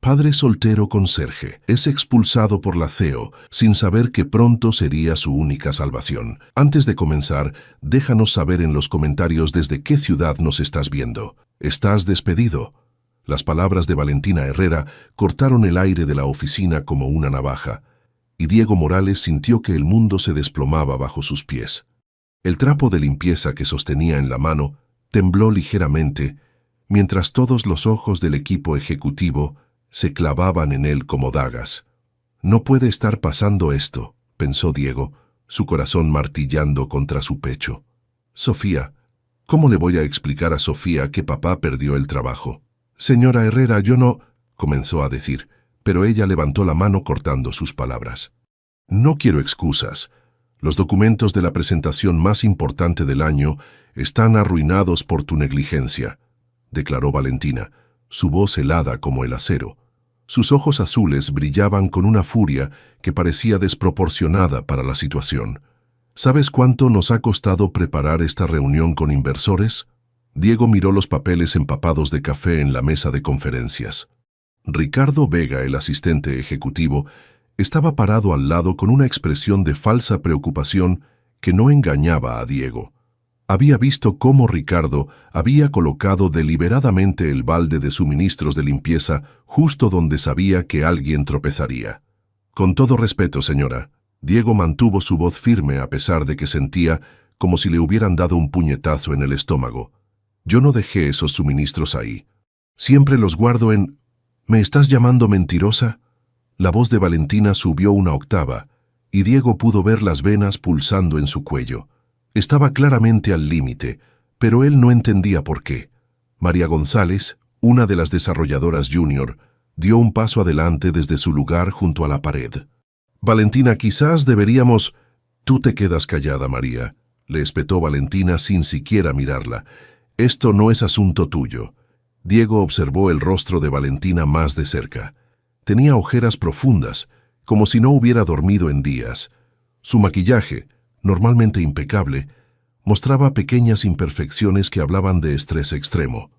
Padre soltero conserje, es expulsado por la CEO, sin saber que pronto sería su única salvación. Antes de comenzar, déjanos saber en los comentarios desde qué ciudad nos estás viendo. Estás despedido. Las palabras de Valentina Herrera cortaron el aire de la oficina como una navaja, y Diego Morales sintió que el mundo se desplomaba bajo sus pies. El trapo de limpieza que sostenía en la mano tembló ligeramente, mientras todos los ojos del equipo ejecutivo se clavaban en él como dagas. No puede estar pasando esto, pensó Diego, su corazón martillando contra su pecho. Sofía, ¿cómo le voy a explicar a Sofía que papá perdió el trabajo? Señora Herrera, yo no, comenzó a decir, pero ella levantó la mano cortando sus palabras. No quiero excusas. Los documentos de la presentación más importante del año están arruinados por tu negligencia, declaró Valentina, su voz helada como el acero. Sus ojos azules brillaban con una furia que parecía desproporcionada para la situación. ¿Sabes cuánto nos ha costado preparar esta reunión con inversores? Diego miró los papeles empapados de café en la mesa de conferencias. Ricardo Vega, el asistente ejecutivo, estaba parado al lado con una expresión de falsa preocupación que no engañaba a Diego. Había visto cómo Ricardo había colocado deliberadamente el balde de suministros de limpieza justo donde sabía que alguien tropezaría. Con todo respeto, señora, Diego mantuvo su voz firme a pesar de que sentía como si le hubieran dado un puñetazo en el estómago. Yo no dejé esos suministros ahí. Siempre los guardo en... ¿Me estás llamando mentirosa? La voz de Valentina subió una octava, y Diego pudo ver las venas pulsando en su cuello. Estaba claramente al límite, pero él no entendía por qué. María González, una de las desarrolladoras junior, dio un paso adelante desde su lugar junto a la pared. Valentina, quizás deberíamos... Tú te quedas callada, María, le espetó Valentina sin siquiera mirarla. Esto no es asunto tuyo. Diego observó el rostro de Valentina más de cerca. Tenía ojeras profundas, como si no hubiera dormido en días. Su maquillaje, normalmente impecable, mostraba pequeñas imperfecciones que hablaban de estrés extremo.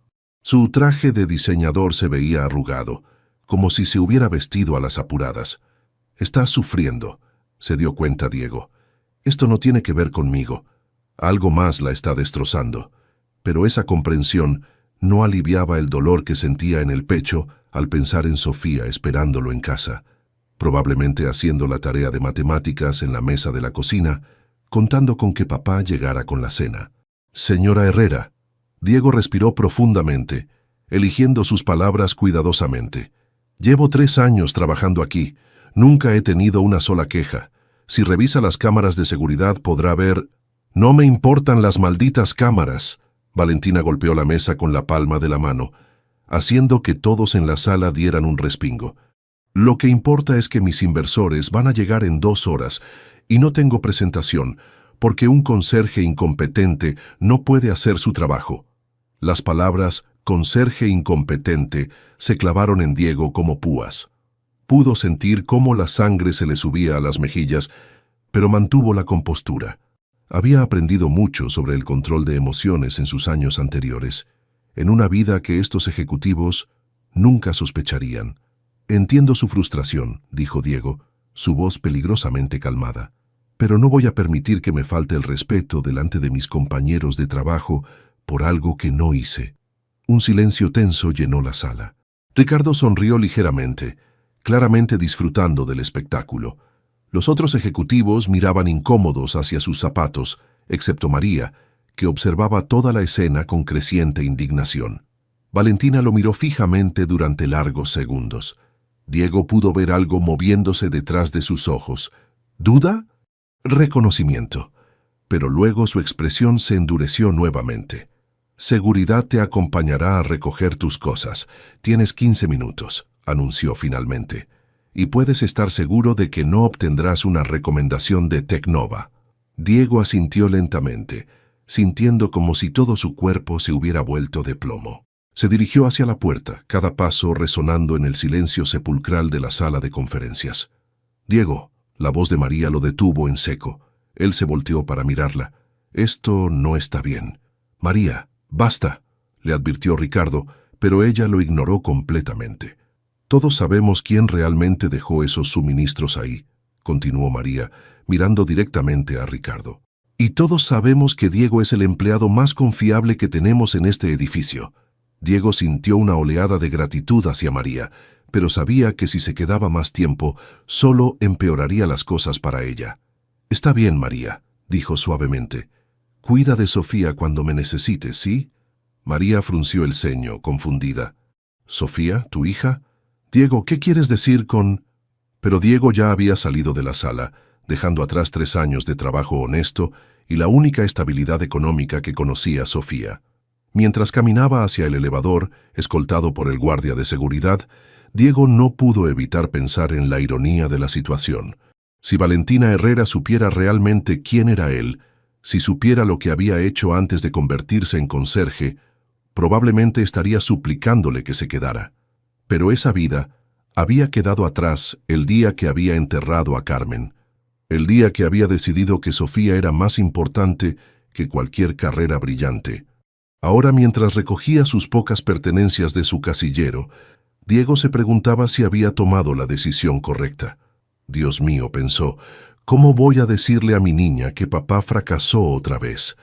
Su traje de diseñador se veía arrugado, como si se hubiera vestido a las apuradas. «Estás sufriendo», se dio cuenta Diego. «Esto no tiene que ver conmigo. Algo más la está destrozando». Pero esa comprensión no aliviaba el dolor que sentía en el pecho al pensar en Sofía esperándolo en casa, probablemente haciendo la tarea de matemáticas en la mesa de la cocina, contando con que papá llegara con la cena. «Señora Herrera», Diego respiró profundamente, eligiendo sus palabras cuidadosamente. «Llevo 3 años trabajando aquí. Nunca he tenido una sola queja. Si revisa las cámaras de seguridad podrá ver...» «No me importan las malditas cámaras», Valentina golpeó la mesa con la palma de la mano, haciendo que todos en la sala dieran un respingo. «Lo que importa es que mis inversores van a llegar en 2 horas y no tengo presentación, porque un conserje incompetente no puede hacer su trabajo». Las palabras «conserje incompetente» se clavaron en Diego como púas. Pudo sentir cómo la sangre se le subía a las mejillas, pero mantuvo la compostura. Había aprendido mucho sobre el control de emociones en sus años anteriores, en una vida que estos ejecutivos nunca sospecharían. «Entiendo su frustración», dijo Diego, su voz peligrosamente calmada, «pero no voy a permitir que me falte el respeto delante de mis compañeros de trabajo por algo que no hice». Un silencio tenso llenó la sala. Ricardo sonrió ligeramente, claramente disfrutando del espectáculo. Los otros ejecutivos miraban incómodos hacia sus zapatos, excepto María, que observaba toda la escena con creciente indignación. Valentina lo miró fijamente durante largos segundos. Diego pudo ver algo moviéndose detrás de sus ojos. ¿Duda? Reconocimiento. Pero luego su expresión se endureció nuevamente. «Seguridad te acompañará a recoger tus cosas. Tienes 15 minutos», anunció finalmente. «Y puedes estar seguro de que no obtendrás una recomendación de Tecnova». Diego asintió lentamente, sintiendo como si todo su cuerpo se hubiera vuelto de plomo. Se dirigió hacia la puerta, cada paso resonando en el silencio sepulcral de la sala de conferencias. «Diego», la voz de María lo detuvo en seco. Él se volteó para mirarla. «Esto no está bien». «María, basta», le advirtió Ricardo, pero ella lo ignoró completamente. Todos sabemos quién realmente dejó esos suministros ahí, continuó María, mirando directamente a Ricardo. Y todos sabemos que Diego es el empleado más confiable que tenemos en este edificio. Diego sintió una oleada de gratitud hacia María, pero sabía que si se quedaba más tiempo, solo empeoraría las cosas para ella. «Está bien, María», dijo suavemente. «Cuida de Sofía cuando me necesites, ¿sí?» María frunció el ceño, confundida. «¿Sofía, tu hija? Diego, ¿qué quieres decir con...?» Pero Diego ya había salido de la sala, dejando atrás 3 años de trabajo honesto y la única estabilidad económica que conocía Sofía. Mientras caminaba hacia el elevador, escoltado por el guardia de seguridad, Diego no pudo evitar pensar en la ironía de la situación. Si Valentina Herrera supiera realmente quién era él, si supiera lo que había hecho antes de convertirse en conserje, probablemente estaría suplicándole que se quedara. Pero esa vida había quedado atrás el día que había enterrado a Carmen, el día que había decidido que Sofía era más importante que cualquier carrera brillante. Ahora, mientras recogía sus pocas pertenencias de su casillero, Diego se preguntaba si había tomado la decisión correcta. Dios mío, pensó, ¿cómo voy a decirle a mi niña que papá fracasó otra vez?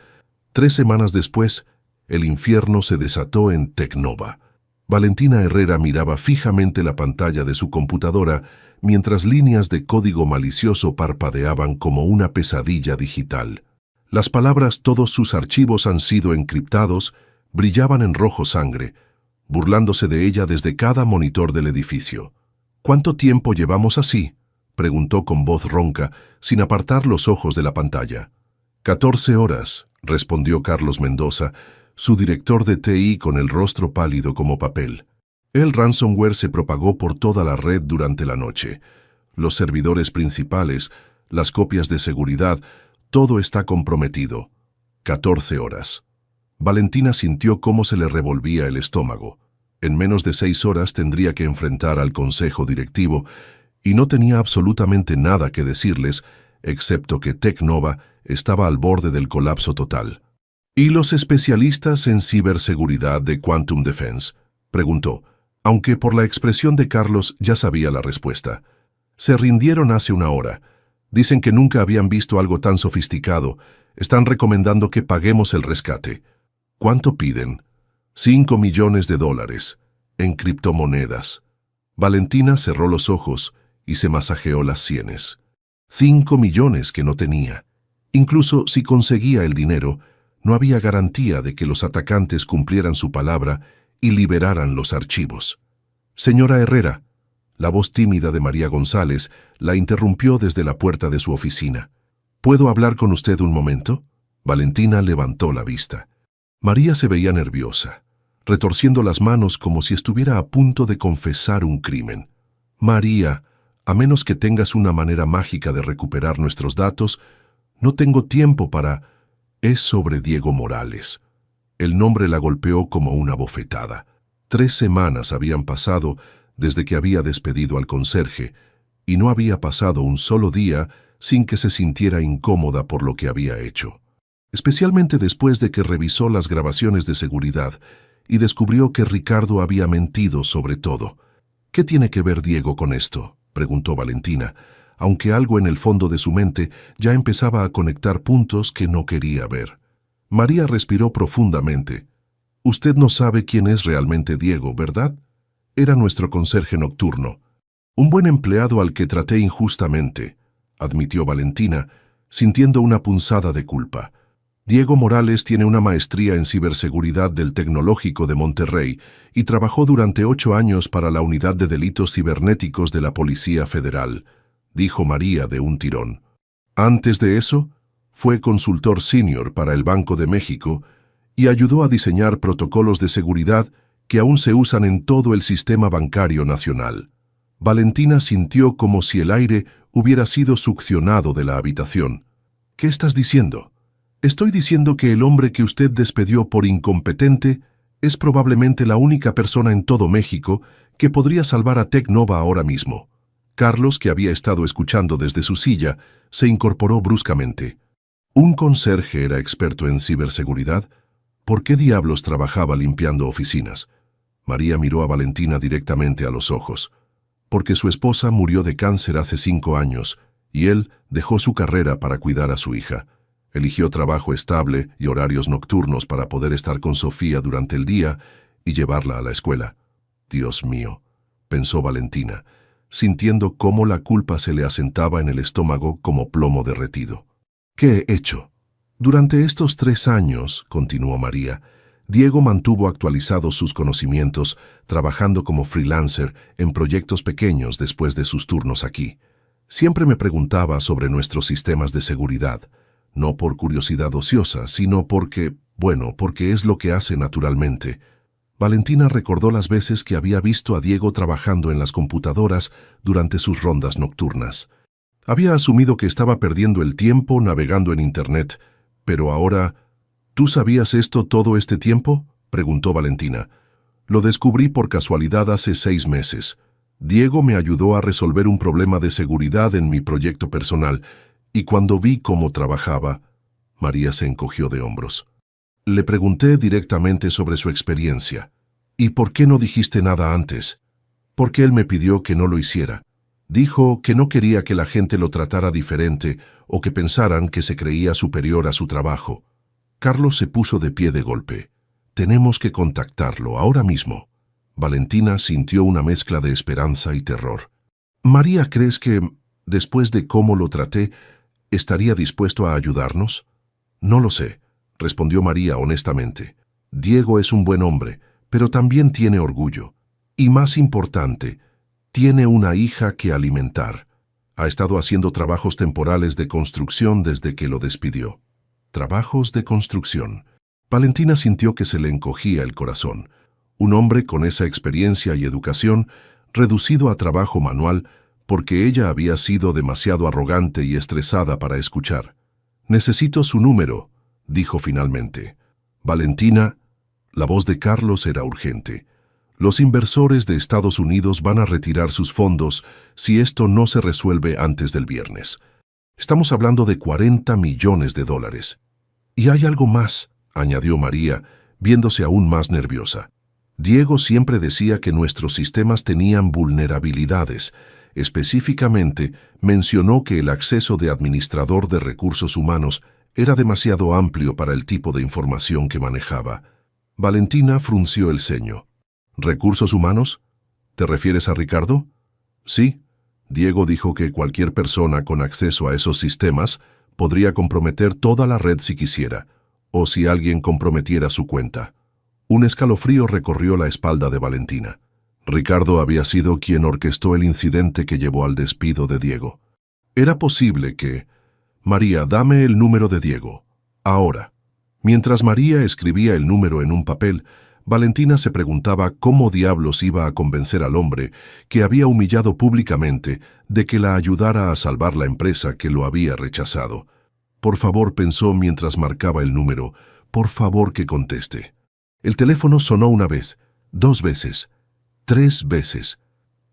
3 semanas después, el infierno se desató en Tecnova. Valentina Herrera miraba fijamente la pantalla de su computadora mientras líneas de código malicioso parpadeaban como una pesadilla digital. Las palabras «todos sus archivos han sido encriptados» brillaban en rojo sangre, burlándose de ella desde cada monitor del edificio. «¿Cuánto tiempo llevamos así?», preguntó con voz ronca, sin apartar los ojos de la pantalla. 14 horas, respondió Carlos Mendoza, su director de TI con el rostro pálido como papel. El ransomware se propagó por toda la red durante la noche. Los servidores principales, las copias de seguridad, todo está comprometido. 14 horas. Valentina sintió cómo se le revolvía el estómago. En menos de 6 horas tendría que enfrentar al consejo directivo y no tenía absolutamente nada que decirles, excepto que Tecnova estaba al borde del colapso total. ¿Y los especialistas en ciberseguridad de Quantum Defense?, preguntó, aunque por la expresión de Carlos ya sabía la respuesta. Se rindieron hace 1 hora. Dicen que nunca habían visto algo tan sofisticado. Están recomendando que paguemos el rescate. ¿Cuánto piden? $5 millones, en criptomonedas. Valentina cerró los ojos y se masajeó las sienes. 5 millones que no tenía. Incluso si conseguía el dinero, no había garantía de que los atacantes cumplieran su palabra y liberaran los archivos. «Señora Herrera», la voz tímida de María González la interrumpió desde la puerta de su oficina. «¿Puedo hablar con usted un momento?» Valentina levantó la vista. María se veía nerviosa, retorciendo las manos como si estuviera a punto de confesar un crimen. «María, a menos que tengas una manera mágica de recuperar nuestros datos, no tengo tiempo para...» «Es sobre Diego Morales». El nombre la golpeó como una bofetada. 3 semanas habían pasado desde que había despedido al conserje, y no había pasado un solo día sin que se sintiera incómoda por lo que había hecho. Especialmente después de que revisó las grabaciones de seguridad y descubrió que Ricardo había mentido sobre todo. «¿Qué tiene que ver Diego con esto?», preguntó Valentina, aunque algo en el fondo de su mente ya empezaba a conectar puntos que no quería ver. María respiró profundamente. «Usted no sabe quién es realmente Diego, ¿verdad? Era nuestro conserje nocturno. Un buen empleado al que traté injustamente», admitió Valentina, sintiendo una punzada de culpa. «Diego Morales tiene una maestría en ciberseguridad del Tecnológico de Monterrey y trabajó durante 8 años para la Unidad de Delitos Cibernéticos de la Policía Federal», dijo María de un tirón. «Antes de eso, fue consultor senior para el Banco de México y ayudó a diseñar protocolos de seguridad que aún se usan en todo el sistema bancario nacional». Valentina sintió como si el aire hubiera sido succionado de la habitación. «¿Qué estás diciendo?» «Estoy diciendo que el hombre que usted despedió por incompetente es probablemente la única persona en todo México que podría salvar a Tecnova ahora mismo». Carlos, que había estado escuchando desde su silla, se incorporó bruscamente. ¿Un conserje era experto en ciberseguridad? ¿Por qué diablos trabajaba limpiando oficinas? María miró a Valentina directamente a los ojos. porque su esposa murió de cáncer hace 5 años y él dejó su carrera para cuidar a su hija. Eligió trabajo estable y horarios nocturnos para poder estar con Sofía durante el día y llevarla a la escuela. Dios mío, pensó Valentina, sintiendo cómo la culpa se le asentaba en el estómago como plomo derretido. ¿Qué he hecho? Durante estos 3 años, continuó María, Diego mantuvo actualizados sus conocimientos, trabajando como freelancer en proyectos pequeños después de sus turnos aquí. Siempre me preguntaba sobre nuestros sistemas de seguridad, no por curiosidad ociosa, sino porque es lo que hace naturalmente. Valentina recordó las veces que había visto a Diego trabajando en las computadoras durante sus rondas nocturnas. Había asumido que estaba perdiendo el tiempo navegando en Internet, pero ahora... ¿Tú sabías esto todo este tiempo?, preguntó Valentina. Lo descubrí por casualidad hace 6 meses. Diego me ayudó a resolver un problema de seguridad en mi proyecto personal, y cuando vi cómo trabajaba, María se encogió de hombros. Le pregunté directamente sobre su experiencia. ¿Y por qué no dijiste nada antes? Porque él me pidió que no lo hiciera. Dijo que no quería que la gente lo tratara diferente o que pensaran que se creía superior a su trabajo. Carlos se puso de pie de golpe. Tenemos que contactarlo ahora mismo. Valentina sintió una mezcla de esperanza y terror. María, ¿crees que, después de cómo lo traté, estaría dispuesto a ayudarnos? No lo sé, respondió María honestamente. Diego es un buen hombre, pero también tiene orgullo. Y más importante, tiene una hija que alimentar. Ha estado haciendo trabajos temporales de construcción desde que lo despidió. Trabajos de construcción. Valentina sintió que se le encogía el corazón. Un hombre con esa experiencia y educación, reducido a trabajo manual, porque ella había sido demasiado arrogante y estresada para escuchar. «Necesito su número», dijo finalmente. Valentina, la voz de Carlos era urgente. Los inversores de Estados Unidos van a retirar sus fondos si esto no se resuelve antes del viernes. Estamos hablando de $40 millones. Y hay algo más, añadió María, viéndose aún más nerviosa. Diego siempre decía que nuestros sistemas tenían vulnerabilidades. Específicamente, mencionó que el acceso de administrador de recursos humanos era demasiado amplio para el tipo de información que manejaba. Valentina frunció el ceño. ¿Recursos humanos? ¿Te refieres a Ricardo? Sí. Diego dijo que cualquier persona con acceso a esos sistemas podría comprometer toda la red si quisiera, o si alguien comprometiera su cuenta. Un escalofrío recorrió la espalda de Valentina. Ricardo había sido quien orquestó el incidente que llevó al despido de Diego. Era posible que... María, dame el número de Diego. Ahora. Mientras María escribía el número en un papel, Valentina se preguntaba cómo diablos iba a convencer al hombre que había humillado públicamente de que la ayudara a salvar la empresa que lo había rechazado. Por favor, pensó mientras marcaba el número, por favor que conteste. El teléfono sonó 1 vez, 2 veces, 3 veces.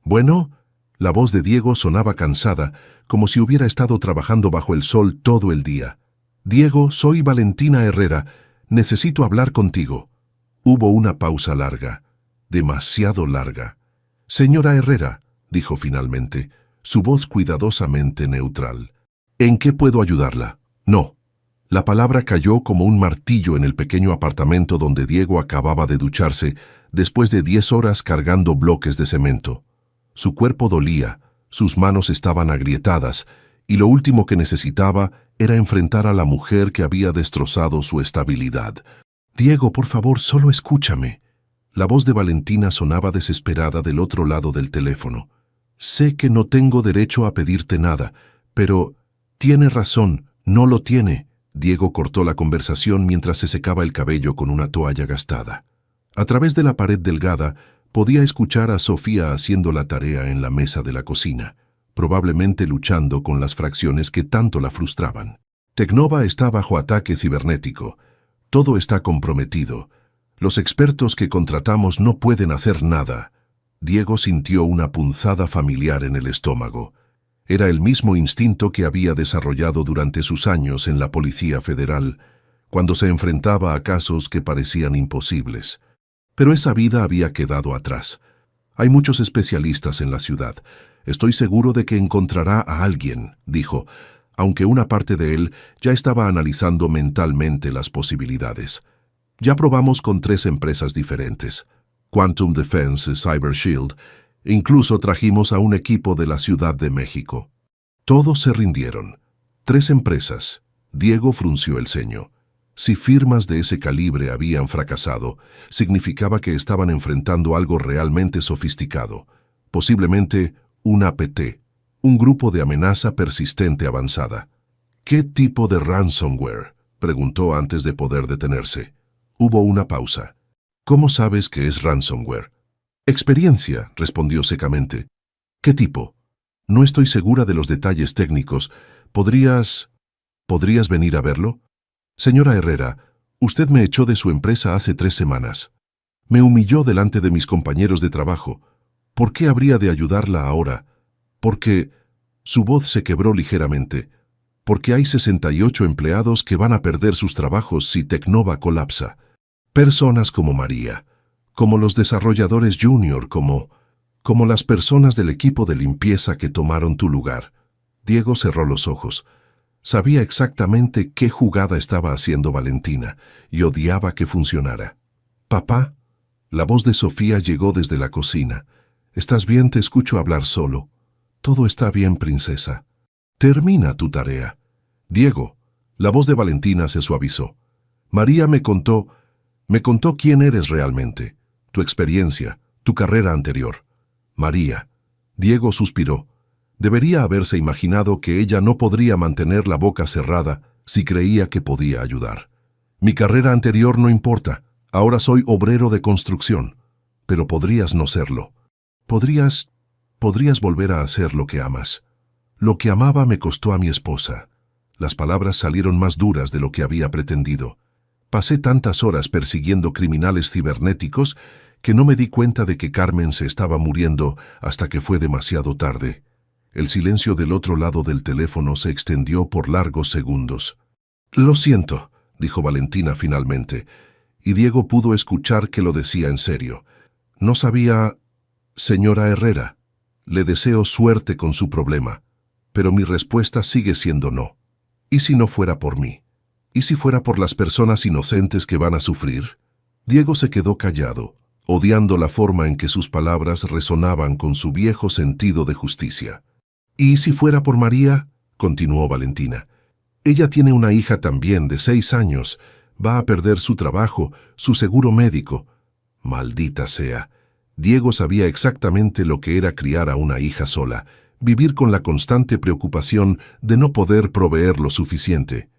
Bueno, la voz de Diego sonaba cansada, como si hubiera estado trabajando bajo el sol todo el día. Diego, soy Valentina Herrera, necesito hablar contigo. Hubo una pausa larga, demasiado larga. Señora Herrera, dijo finalmente, su voz cuidadosamente neutral. ¿En qué puedo ayudarla? No. La palabra cayó como un martillo en el pequeño apartamento donde Diego acababa de ducharse después de 10 horas cargando bloques de cemento. Su cuerpo dolía, sus manos estaban agrietadas, y lo último que necesitaba era enfrentar a la mujer que había destrozado su estabilidad. Diego, por favor, solo escúchame. La voz de Valentina sonaba desesperada del otro lado del teléfono. Sé que no tengo derecho a pedirte nada, pero... Tiene razón, no lo tiene. Diego cortó la conversación mientras se secaba el cabello con una toalla gastada. A través de la pared delgada, podía escuchar a Sofía haciendo la tarea en la mesa de la cocina, probablemente luchando con las fracciones que tanto la frustraban. Tecnova está bajo ataque cibernético. Todo está comprometido. Los expertos que contratamos no pueden hacer nada. Diego sintió una punzada familiar en el estómago. Era el mismo instinto que había desarrollado durante sus años en la Policía Federal, cuando se enfrentaba a casos que parecían imposibles. Pero esa vida había quedado atrás. Hay muchos especialistas en la ciudad. Estoy seguro de que encontrará a alguien, dijo, aunque una parte de él ya estaba analizando mentalmente las posibilidades. Ya probamos con 3 empresas diferentes, Quantum Defense y Cyber Shield, e incluso trajimos a un equipo de la Ciudad de México. Todos se rindieron. 3 empresas. Diego frunció el ceño. Si firmas de ese calibre habían fracasado, significaba que estaban enfrentando algo realmente sofisticado, posiblemente un APT, un grupo de amenaza persistente avanzada. ¿Qué tipo de ransomware?, preguntó antes de poder detenerse. Hubo una pausa. ¿Cómo sabes que es ransomware? Experiencia, respondió secamente. ¿Qué tipo? No estoy segura de los detalles técnicos. ¿Podrías venir a verlo? Señora Herrera, usted me echó de su empresa hace 3 semanas. Me humilló delante de mis compañeros de trabajo. ¿Por qué habría de ayudarla ahora? Porque... Su voz se quebró ligeramente. Porque hay 68 empleados que van a perder sus trabajos si Tecnova colapsa. Personas como María, como los desarrolladores junior, como las personas del equipo de limpieza que tomaron tu lugar. Diego cerró los ojos. Sabía exactamente qué jugada estaba haciendo Valentina y odiaba que funcionara. «Papá», la voz de Sofía llegó desde la cocina. «¿Estás bien? Te escucho hablar solo». «Todo está bien, princesa». «Termina tu tarea». «Diego», la voz de Valentina se suavizó. «María me contó quién eres realmente, tu experiencia, tu carrera anterior». «María». Diego suspiró. Debería haberse imaginado que ella no podría mantener la boca cerrada si creía que podía ayudar. «Mi carrera anterior no importa. Ahora soy obrero de construcción. Pero podrías no serlo. Podrías volver a hacer lo que amas». «Lo que amaba me costó a mi esposa». Las palabras salieron más duras de lo que había pretendido. «Pasé tantas horas persiguiendo criminales cibernéticos que no me di cuenta de que Carmen se estaba muriendo hasta que fue demasiado tarde». El silencio del otro lado del teléfono se extendió por largos segundos. «Lo siento», dijo Valentina finalmente, y Diego pudo escuchar que lo decía en serio. «No sabía...» «Señora Herrera, le deseo suerte con su problema, pero mi respuesta sigue siendo no. ¿Y si no fuera por mí? ¿Y si fuera por las personas inocentes que van a sufrir?» Diego se quedó callado, odiando la forma en que sus palabras resonaban con su viejo sentido de justicia. «¿Y si fuera por María?», continuó Valentina. «Ella tiene una hija también de 6 años. Va a perder su trabajo, su seguro médico». Maldita sea. Diego sabía exactamente lo que era criar a una hija sola, vivir con la constante preocupación de no poder proveer lo suficiente.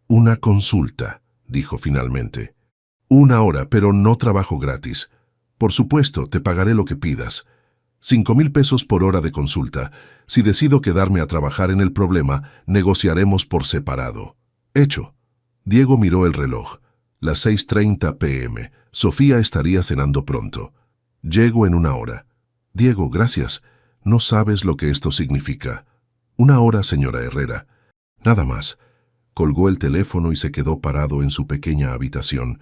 «Una consulta», dijo finalmente. «1 hora, pero no trabajo gratis. Por supuesto, te pagaré lo que pidas. 5,000 pesos por hora de consulta. Si decido quedarme a trabajar en el problema, negociaremos por separado». «Hecho». Diego miró el reloj. Las 6:30 p.m. Sofía estaría cenando pronto. «Llego en 1 hora». «Diego, gracias. No sabes lo que esto significa». «1 hora, señora Herrera». Nada más. Colgó el teléfono y se quedó parado en su pequeña habitación,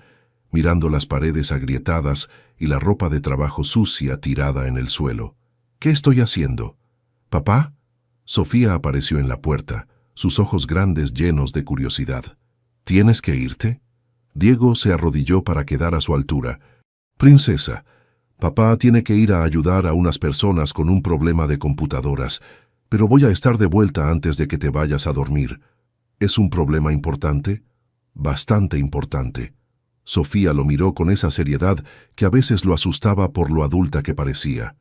mirando las paredes agrietadas y la ropa de trabajo sucia tirada en el suelo. «¿Qué estoy haciendo?» «¿Papá?» Sofía apareció en la puerta, sus ojos grandes llenos de curiosidad. «¿Tienes que irte?» Diego se arrodilló para quedar a su altura. «Princesa, papá tiene que ir a ayudar a unas personas con un problema de computadoras, pero voy a estar de vuelta antes de que te vayas a dormir». «¿Es un problema importante?» «Bastante importante». Sofía lo miró con esa seriedad que a veces lo asustaba por lo adulta que parecía.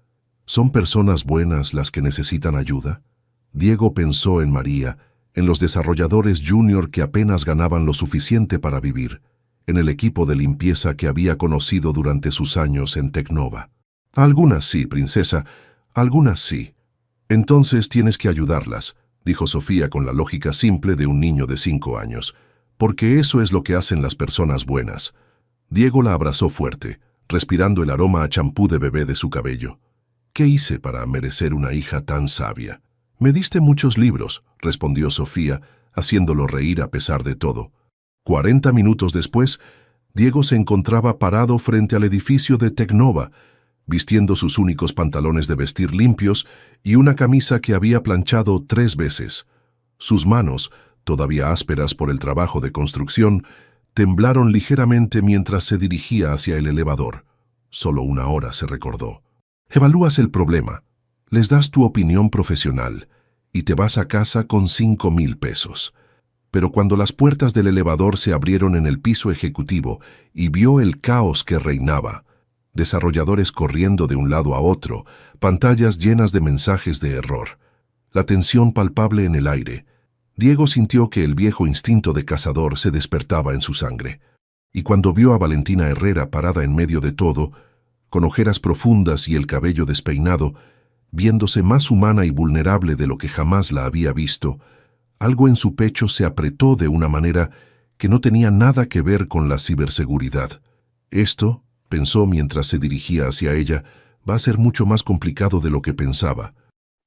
¿Son personas buenas las que necesitan ayuda? Diego pensó en María, en los desarrolladores junior que apenas ganaban lo suficiente para vivir, en el equipo de limpieza que había conocido durante sus años en Tecnova. «Algunas sí, princesa, algunas sí». «Entonces tienes que ayudarlas», dijo Sofía con la lógica simple de un niño de 5 años. «Porque eso es lo que hacen las personas buenas». Diego la abrazó fuerte, respirando el aroma a champú de bebé de su cabello. «¿Qué hice para merecer una hija tan sabia?» «Me diste muchos libros», respondió Sofía, haciéndolo reír a pesar de todo. 40 minutos después, Diego se encontraba parado frente al edificio de Tecnova. vistiendo sus únicos pantalones de vestir limpios y una camisa que había planchado 3 veces. Sus manos, todavía ásperas por el trabajo de construcción, temblaron ligeramente mientras se dirigía hacia el elevador. Solo 1 hora, se recordó. Evalúas el problema, les das tu opinión profesional y te vas a casa con 5,000 pesos. Pero cuando las puertas del elevador se abrieron en el piso ejecutivo y vio el caos que reinaba, desarrolladores corriendo de un lado a otro, pantallas llenas de mensajes de error, la tensión palpable en el aire, Diego sintió que el viejo instinto de cazador se despertaba en su sangre. Y cuando vio a Valentina Herrera parada en medio de todo, con ojeras profundas y el cabello despeinado, viéndose más humana y vulnerable de lo que jamás la había visto, algo en su pecho se apretó de una manera que no tenía nada que ver con la ciberseguridad. Esto, pensó mientras se dirigía hacia ella, va a ser mucho más complicado de lo que pensaba.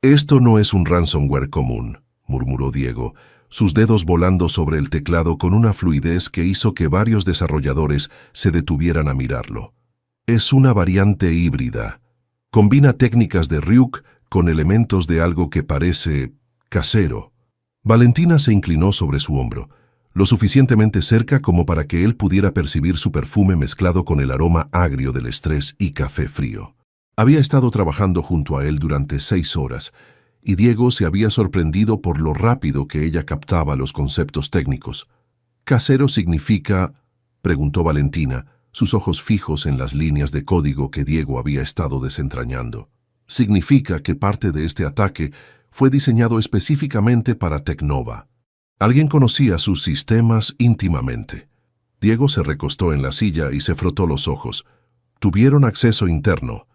Esto no es un ransomware común, murmuró Diego, sus dedos volando sobre el teclado con una fluidez que hizo que varios desarrolladores se detuvieran a mirarlo. Es una variante híbrida. Combina técnicas de Ryuk con elementos de algo que parece casero. Valentina se inclinó sobre su hombro, lo suficientemente cerca como para que él pudiera percibir su perfume mezclado con el aroma agrio del estrés y café frío. Había estado trabajando junto a él durante 6 horas, y Diego se había sorprendido por lo rápido que ella captaba los conceptos técnicos. ¿Casero significa?, preguntó Valentina, sus ojos fijos en las líneas de código que Diego había estado desentrañando. Significa que parte de este ataque fue diseñado específicamente para Tecnova. Alguien conocía sus sistemas íntimamente. Diego se recostó en la silla y se frotó los ojos. Tuvieron acceso interno.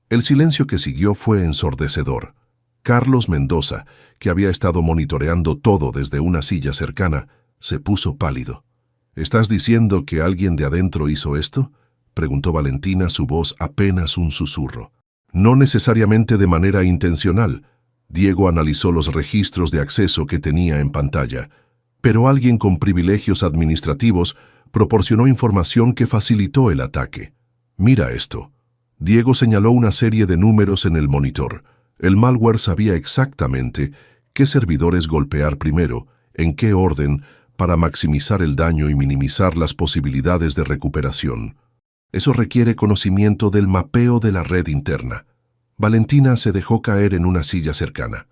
El silencio que siguió fue ensordecedor. Carlos Mendoza, que había estado monitoreando todo desde una silla cercana, se puso pálido. ¿Estás diciendo que alguien de adentro hizo esto?, preguntó Valentina, su voz apenas un susurro. No necesariamente de manera intencional. Diego analizó los registros de acceso que tenía en pantalla, pero alguien con privilegios administrativos proporcionó información que facilitó el ataque. Mira esto. Diego señaló una serie de números en el monitor. El malware sabía exactamente qué servidores golpear primero, en qué orden, para maximizar el daño y minimizar las posibilidades de recuperación. Eso requiere conocimiento del mapeo de la red interna. Valentina se dejó caer en una silla cercana.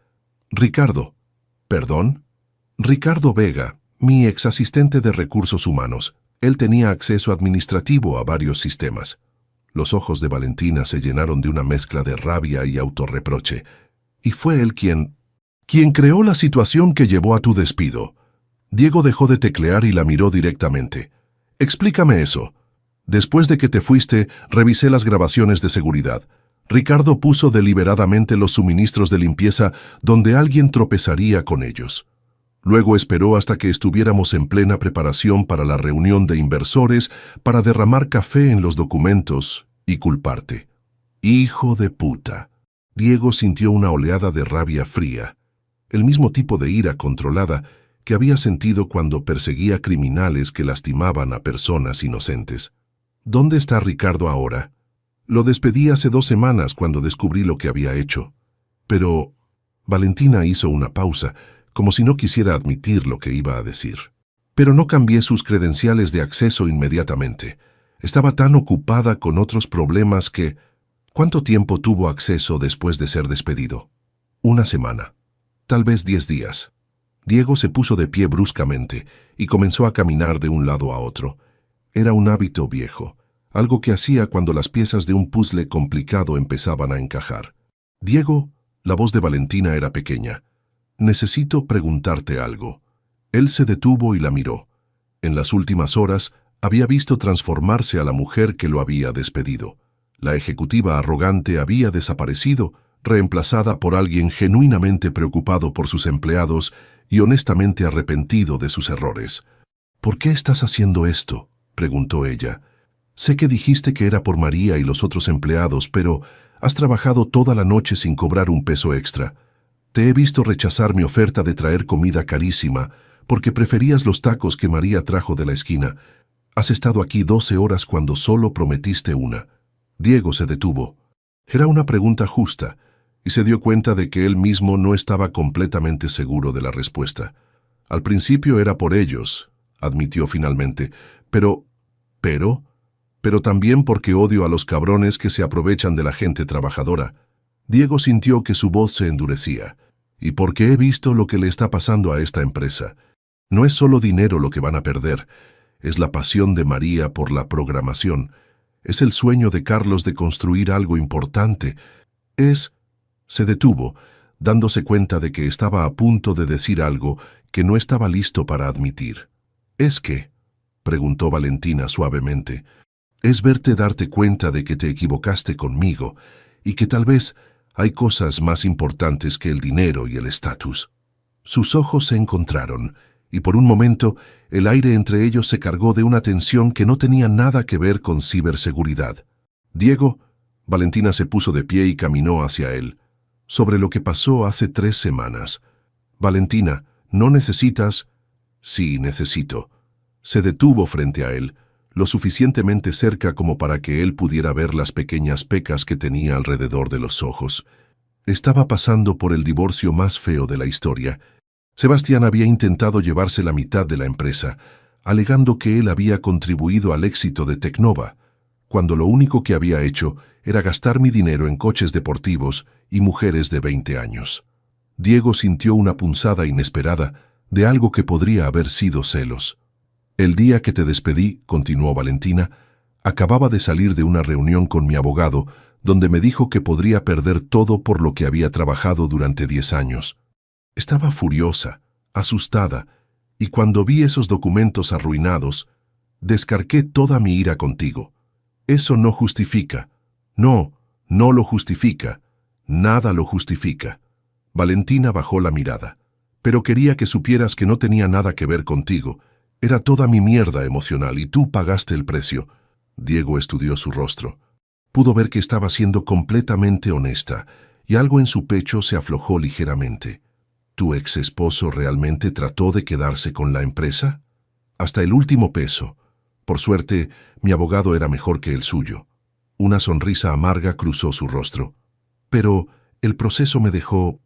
Ricardo. ¿Perdón? Ricardo Vega, mi exasistente de recursos humanos. Él tenía acceso administrativo a varios sistemas. Los ojos de Valentina se llenaron de una mezcla de rabia y autorreproche. Y fue él quien creó la situación que llevó a tu despido. Diego dejó de teclear y la miró directamente. Explícame eso. Después de que te fuiste, revisé las grabaciones de seguridad. Ricardo puso deliberadamente los suministros de limpieza donde alguien tropezaría con ellos. Luego esperó hasta que estuviéramos en plena preparación para la reunión de inversores para derramar café en los documentos y culparte. ¡Hijo de puta! Diego sintió una oleada de rabia fría, el mismo tipo de ira controlada que había sentido cuando perseguía criminales que lastimaban a personas inocentes. ¿Dónde está Ricardo ahora? Lo despedí hace 2 semanas cuando descubrí lo que había hecho. Pero Valentina hizo una pausa, como si no quisiera admitir lo que iba a decir. Pero no cambié sus credenciales de acceso inmediatamente. Estaba tan ocupada con otros problemas que... ¿Cuánto tiempo tuvo acceso después de ser despedido? 1 semana. Tal vez 10 días. Diego se puso de pie bruscamente y comenzó a caminar de un lado a otro. Era un hábito viejo, algo que hacía cuando las piezas de un puzzle complicado empezaban a encajar. Diego, la voz de Valentina era pequeña. Necesito preguntarte algo. Él se detuvo y la miró. En las últimas horas había visto transformarse a la mujer que lo había despedido. La ejecutiva arrogante había desaparecido, reemplazada por alguien genuinamente preocupado por sus empleados y honestamente arrepentido de sus errores. ¿Por qué estás haciendo esto?, preguntó ella. Sé que dijiste que era por María y los otros empleados, pero has trabajado toda la noche sin cobrar un peso extra. Te he visto rechazar mi oferta de traer comida carísima porque preferías los tacos que María trajo de la esquina. Has estado aquí 12 horas cuando solo prometiste 1. Diego se detuvo. Era una pregunta justa, y se dio cuenta de que él mismo no estaba completamente seguro de la respuesta. Al principio era por ellos, admitió finalmente, pero también porque odio a los cabrones que se aprovechan de la gente trabajadora. Diego sintió que su voz se endurecía. Y porque he visto lo que le está pasando a esta empresa. No es solo dinero lo que van a perder, es la pasión de María por la programación, es el sueño de Carlos de construir algo importante. Se detuvo, dándose cuenta de que estaba a punto de decir algo que no estaba listo para admitir. ¿Es qué?, preguntó Valentina suavemente. Es verte darte cuenta de que te equivocaste conmigo y que tal vez hay cosas más importantes que el dinero y el estatus. Sus ojos se encontraron y por un momento el aire entre ellos se cargó de una tensión que no tenía nada que ver con ciberseguridad. Diego, Valentina se puso de pie y caminó hacia él. Sobre lo que pasó hace 3 semanas. Valentina, ¿no necesitas? Sí, necesito. Se detuvo frente a él, lo suficientemente cerca como para que él pudiera ver las pequeñas pecas que tenía alrededor de los ojos. Estaba pasando por el divorcio más feo de la historia. Sebastián había intentado llevarse la mitad de la empresa, alegando que él había contribuido al éxito de Tecnova, cuando lo único que había hecho era gastar mi dinero en coches deportivos y mujeres de 20 años. Diego sintió una punzada inesperada de algo que podría haber sido celos. El día que te despedí, continuó Valentina, acababa de salir de una reunión con mi abogado donde me dijo que podría perder todo por lo que había trabajado durante 10 años. Estaba furiosa, asustada, y cuando vi esos documentos arruinados, descargué toda mi ira contigo. Eso no justifica. No lo justifica. Nada lo justifica. Valentina bajó la mirada. Pero quería que supieras que no tenía nada que ver contigo. Era toda mi mierda emocional y tú pagaste el precio. Diego estudió su rostro. Pudo ver que estaba siendo completamente honesta, y algo en su pecho se aflojó ligeramente. ¿Tu ex esposo realmente trató de quedarse con la empresa? Hasta el último peso. Por suerte, mi abogado era mejor que el suyo. Una sonrisa amarga cruzó su rostro. Pero el proceso me dejó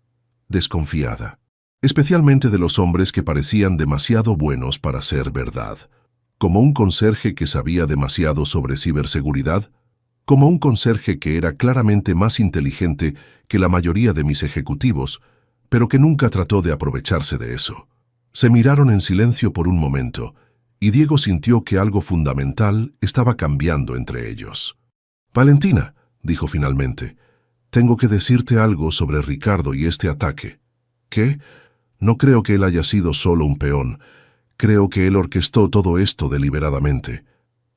desconfiada. Especialmente de los hombres que parecían demasiado buenos para ser verdad. Como un conserje que sabía demasiado sobre ciberseguridad, como un conserje que era claramente más inteligente que la mayoría de mis ejecutivos, pero que nunca trató de aprovecharse de eso. Se miraron en silencio por un momento, y Diego sintió que algo fundamental estaba cambiando entre ellos. Valentina, dijo finalmente, tengo que decirte algo sobre Ricardo y este ataque. ¿Qué? No creo que él haya sido solo un peón. Creo que él orquestó todo esto deliberadamente.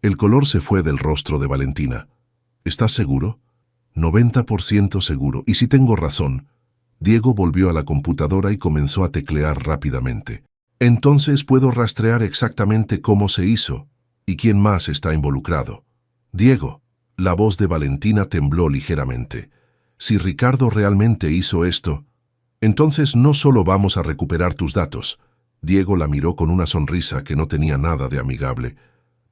El color se fue del rostro de Valentina. ¿Estás seguro? 90% seguro. ¿Y si tengo razón? Diego volvió a la computadora y comenzó a teclear rápidamente. Entonces puedo rastrear exactamente cómo se hizo y quién más está involucrado. Diego, la voz de Valentina tembló ligeramente. Si Ricardo realmente hizo esto, entonces no solo vamos a recuperar tus datos. Diego la miró con una sonrisa que no tenía nada de amigable.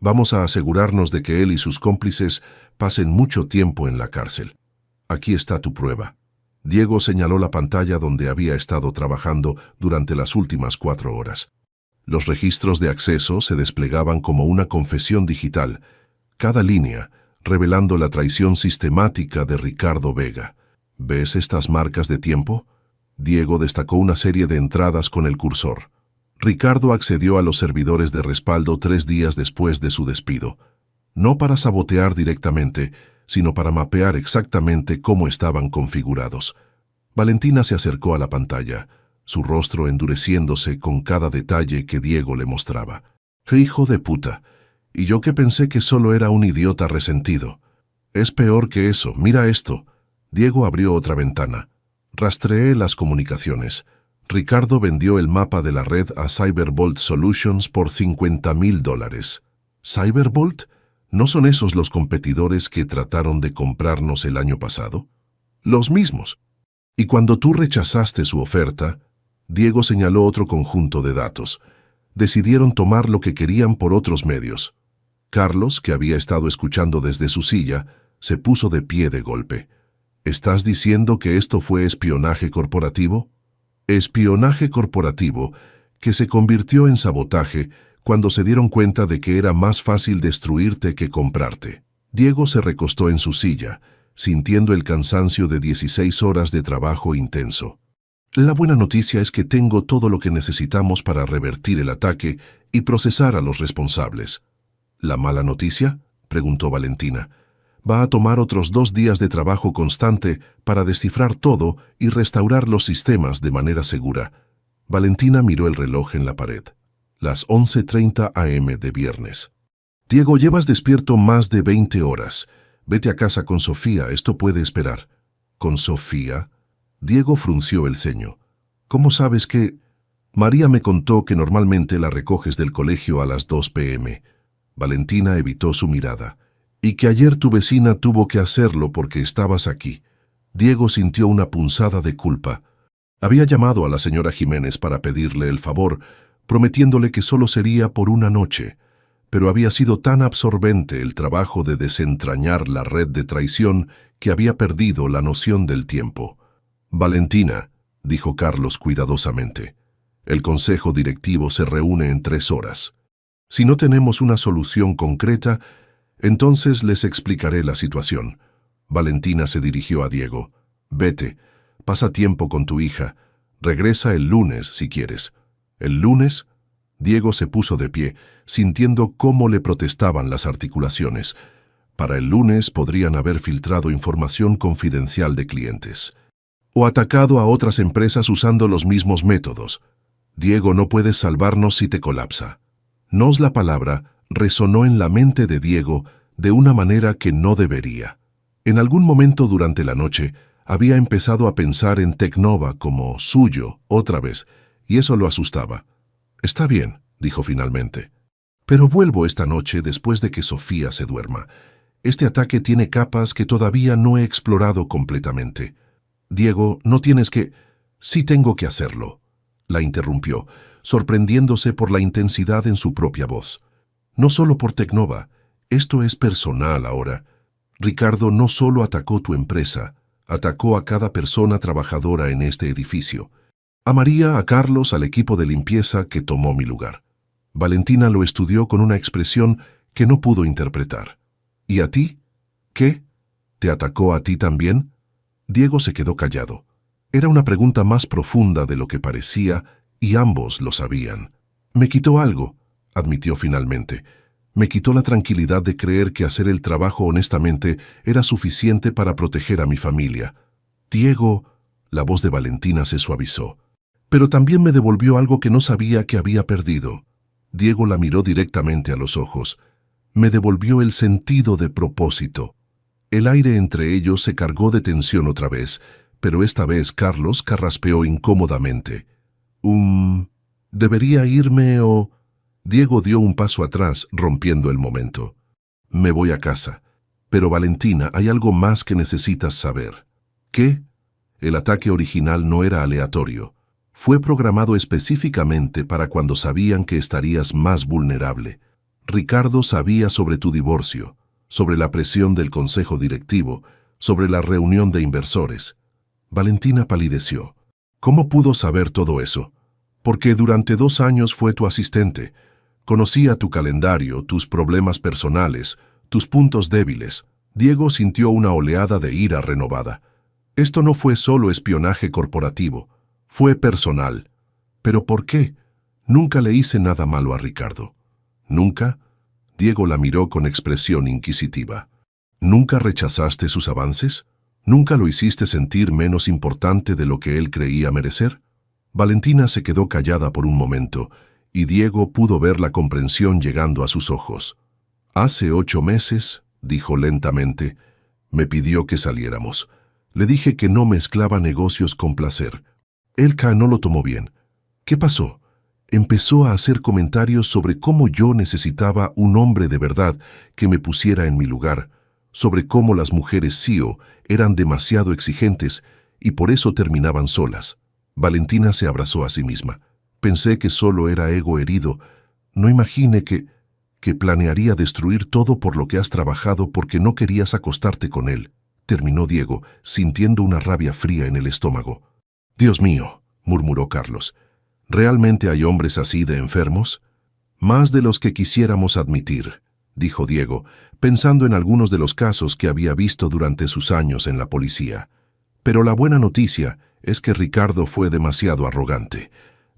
Vamos a asegurarnos de que él y sus cómplices pasen mucho tiempo en la cárcel. Aquí está tu prueba. Diego señaló la pantalla donde había estado trabajando durante las últimas 4 horas. Los registros de acceso se desplegaban como una confesión digital, cada línea revelando la traición sistemática de Ricardo Vega. ¿Ves estas marcas de tiempo? Diego destacó una serie de entradas con el cursor. Ricardo accedió a los servidores de respaldo 3 días después de su despido, no para sabotear directamente, sino para mapear exactamente cómo estaban configurados. Valentina se acercó a la pantalla, su rostro endureciéndose con cada detalle que Diego le mostraba. ¡Hijo de puta! Y yo que pensé que solo era un idiota resentido. Es peor que eso, mira esto. Diego abrió otra ventana. Rastreé las comunicaciones. Ricardo vendió el mapa de la red a Cyberbolt Solutions por $50,000. ¿Cyberbolt? ¿No son esos los competidores que trataron de comprarnos el año pasado? Los mismos. Y cuando tú rechazaste su oferta, Diego señaló otro conjunto de datos. Decidieron tomar lo que querían por otros medios. Carlos, que había estado escuchando desde su silla, se puso de pie de golpe. ¿Estás diciendo que esto fue espionaje corporativo? Espionaje corporativo que se convirtió en sabotaje cuando se dieron cuenta de que era más fácil destruirte que comprarte. Diego se recostó en su silla, sintiendo el cansancio de 16 horas de trabajo intenso. La buena noticia es que tengo todo lo que necesitamos para revertir el ataque y procesar a los responsables. ¿La mala noticia?, preguntó Valentina. Va a tomar otros 2 días de trabajo constante para descifrar todo y restaurar los sistemas de manera segura. Valentina miró el reloj en la pared. Las 11:30 a.m. de viernes. Diego, llevas despierto más de 20 horas. Vete a casa con Sofía, esto puede esperar. ¿Con Sofía? Diego frunció el ceño. ¿Cómo sabes que...? María me contó que normalmente la recoges del colegio a las 2 p.m. Valentina evitó su mirada. Y que ayer tu vecina tuvo que hacerlo porque estabas aquí. Diego sintió una punzada de culpa. Había llamado a la señora Jiménez para pedirle el favor, prometiéndole que solo sería por una noche, pero había sido tan absorbente el trabajo de desentrañar la red de traición que había perdido la noción del tiempo. Valentina, dijo Carlos cuidadosamente, el consejo directivo se reúne en 3 horas. Si no tenemos una solución concreta, entonces les explicaré la situación. Valentina se dirigió a Diego. Vete, pasa tiempo con tu hija. Regresa el lunes si quieres. ¿El lunes? Diego se puso de pie, sintiendo cómo le protestaban las articulaciones. Para el lunes podrían haber filtrado información confidencial de clientes. O atacado a otras empresas usando los mismos métodos. Diego, no puedes salvarnos si te colapsa. Nos la palabra resonó en la mente de Diego de una manera que no debería. En algún momento durante la noche había empezado a pensar en Tecnova como suyo otra vez, y eso lo asustaba. Está bien, dijo finalmente. Pero vuelvo esta noche después de que Sofía se duerma. Este ataque tiene capas que todavía no he explorado completamente. Diego, no tienes que... Sí tengo que hacerlo, la interrumpió, sorprendiéndose por la intensidad en su propia voz. No solo por Tecnova, esto es personal ahora. Ricardo no solo atacó tu empresa, atacó a cada persona trabajadora en este edificio. A María, a Carlos, al equipo de limpieza que tomó mi lugar. Valentina lo estudió con una expresión que no pudo interpretar. ¿Y a ti? ¿Qué? ¿Te atacó a ti también? Diego se quedó callado. Era una pregunta más profunda de lo que parecía, y ambos lo sabían. Me quitó algo, admitió finalmente. Me quitó la tranquilidad de creer que hacer el trabajo honestamente era suficiente para proteger a mi familia. Diego, la voz de Valentina se suavizó. Pero también me devolvió algo que no sabía que había perdido. Diego la miró directamente a los ojos. Me devolvió el sentido de propósito. El aire entre ellos se cargó de tensión otra vez, pero esta vez Carlos carraspeó incómodamente. ¿Debería irme o...? Diego dio un paso atrás, rompiendo el momento. Me voy a casa. Pero Valentina, hay algo más que necesitas saber. ¿Qué? El ataque original no era aleatorio. Fue programado específicamente para cuando sabían que estarías más vulnerable. Ricardo sabía sobre tu divorcio, sobre la presión del consejo directivo, sobre la reunión de inversores. Valentina palideció. ¿Cómo pudo saber todo eso? Porque durante 2 años fue tu asistente. Conocía tu calendario, tus problemas personales, tus puntos débiles. Diego sintió una oleada de ira renovada. Esto no fue solo espionaje corporativo, fue personal. ¿Pero por qué? Nunca le hice nada malo a Ricardo. ¿Nunca? Diego la miró con expresión inquisitiva. ¿Nunca rechazaste sus avances? ¿Nunca lo hiciste sentir menos importante de lo que él creía merecer? Valentina se quedó callada por un momento, y Diego pudo ver la comprensión llegando a sus ojos. Hace 8 meses, dijo lentamente, me pidió que saliéramos. Le dije que no mezclaba negocios con placer. Elka no lo tomó bien. ¿Qué pasó? Empezó a hacer comentarios sobre cómo yo necesitaba un hombre de verdad que me pusiera en mi lugar, sobre cómo las mujeres CEO eran demasiado exigentes y por eso terminaban solas. Valentina se abrazó a sí misma. Pensé que solo era ego herido. No imaginé que planearía destruir todo por lo que has trabajado porque no querías acostarte con él. terminó Diego, sintiendo una rabia fría en el estómago. Dios mío, murmuró Carlos. ¿Realmente hay hombres así de enfermos? Más de los que quisiéramos admitir, dijo Diego, pensando en algunos de los casos que había visto durante sus años en la policía. Pero la buena noticia es que Ricardo fue demasiado arrogante.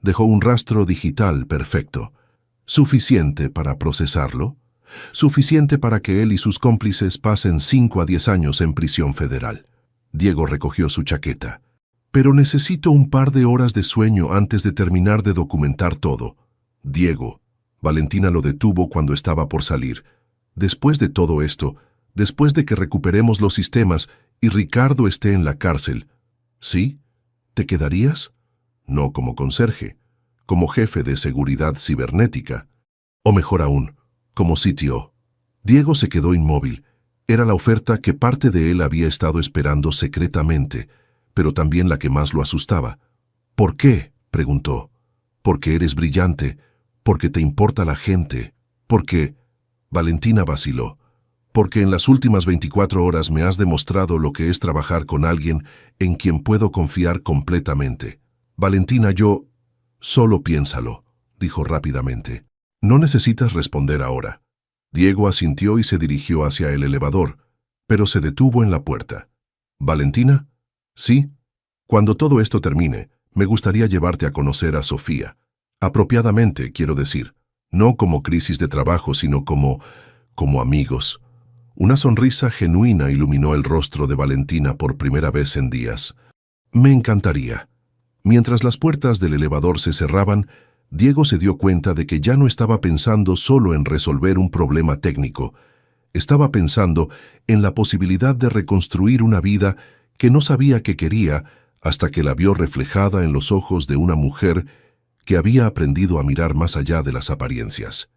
Dejó un rastro digital perfecto. ¿Suficiente para procesarlo? Suficiente para que él y sus cómplices pasen 5 a 10 años en prisión federal. Diego recogió su chaqueta. Pero necesito un par de horas de sueño antes de terminar de documentar todo. Diego, Valentina lo detuvo cuando estaba por salir. Después de todo esto, después de que recuperemos los sistemas y Ricardo esté en la cárcel, ¿sí? ¿Te quedarías? No como conserje, como jefe de seguridad cibernética. O mejor aún, como CTO. Diego se quedó inmóvil. Era la oferta que parte de él había estado esperando secretamente, pero también la que más lo asustaba. ¿Por qué?, preguntó. Porque eres brillante, porque te importa la gente, porque... Valentina vaciló. Porque en las últimas 24 horas me has demostrado lo que es trabajar con alguien en quien puedo confiar completamente. Valentina, yo... Solo piénsalo, dijo rápidamente. No necesitas responder ahora. Diego asintió y se dirigió hacia el elevador, pero se detuvo en la puerta. ¿Valentina? Sí. Cuando todo esto termine, me gustaría llevarte a conocer a Sofía. Apropiadamente, quiero decir. No como crisis de trabajo, sino como amigos. Una sonrisa genuina iluminó el rostro de Valentina por primera vez en días. Me encantaría. Mientras las puertas del elevador se cerraban, Diego se dio cuenta de que ya no estaba pensando solo en resolver un problema técnico. Estaba pensando en la posibilidad de reconstruir una vida que no sabía que quería hasta que la vio reflejada en los ojos de una mujer que había aprendido a mirar más allá de las apariencias.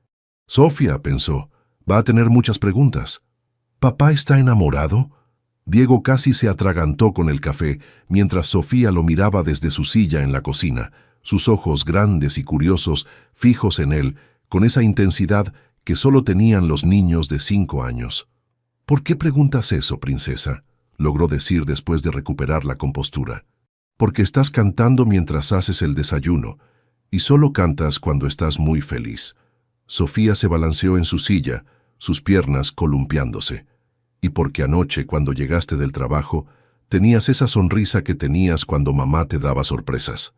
Sofía, pensó, va a tener muchas preguntas. ¿Papá está enamorado? Diego casi se atragantó con el café mientras Sofía lo miraba desde su silla en la cocina, sus ojos grandes y curiosos fijos en él, con esa intensidad que solo tenían los niños de 5 años. ¿Por qué preguntas eso, princesa?, logró decir después de recuperar la compostura. Porque estás cantando mientras haces el desayuno, y solo cantas cuando estás muy feliz. Sofía se balanceó en su silla, sus piernas columpiándose. Y porque anoche, cuando llegaste del trabajo, tenías esa sonrisa que tenías cuando mamá te daba sorpresas.